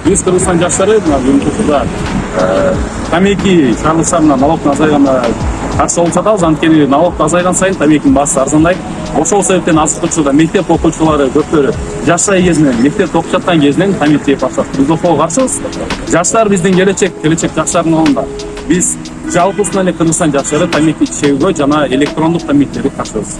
биз Кыргызстан жаштары мына бүгүнкү учурда тамеки чыгарылса мына налог азайганына каршы болуп жатабыз. Анткени налог азайган сайын тамекинин баасы арзандайт. Ошол себептен азыркы учурда мектеп окуучулары көптөрү жашай кезинен, мектепте окуп жаткан кезинен тамек жеп башташат. Биз ошого каршыбыз. Жаштар биздин келечек жаштардын колунда. Биз жалпысынан эле Кыргызстан жаштары тамеки чегүүгө жана электрондук тамектерге каршыбыз.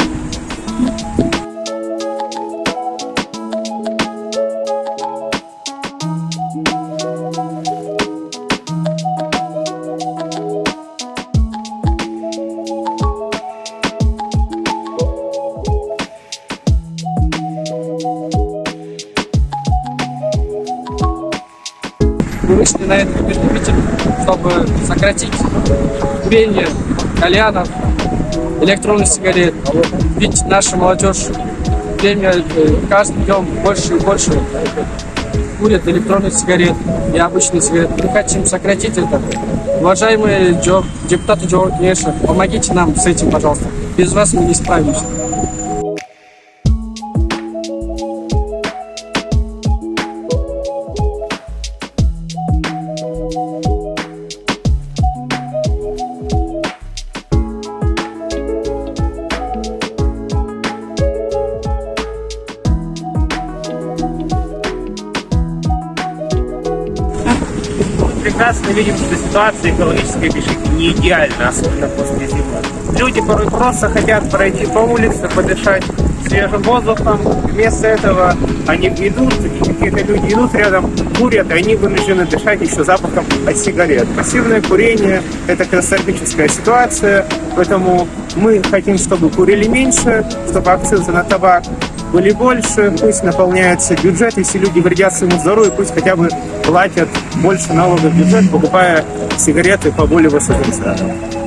Мы вышли на этот митинг, чтобы сократить курение кальянов, электронных сигарет. Ведь наша молодежь каждым днем больше и больше курит электронных сигарет и обычные сигареты. Мы хотим сократить это. Уважаемые депутаты Джоуи Кенеша, помогите нам с этим, пожалуйста. Без вас мы не справимся. Прекрасно видим, что ситуация экологическая действительно не идеальна, особенно после зимы. Люди порой просто хотят пройти по улице, подышать свежим воздухом. Вместо этого они идут, и какие-то люди идут рядом, курят, и они вынуждены дышать еще запахом от сигарет. Пассивное курение – это катастрофическая ситуация, поэтому мы хотим, чтобы курили меньше, чтобы акцизы на табак были больше, пусть наполняется бюджет, если люди вредят своему здоровью, пусть хотя бы платят больше налогов в бюджет, покупая сигареты по более высоким ценам.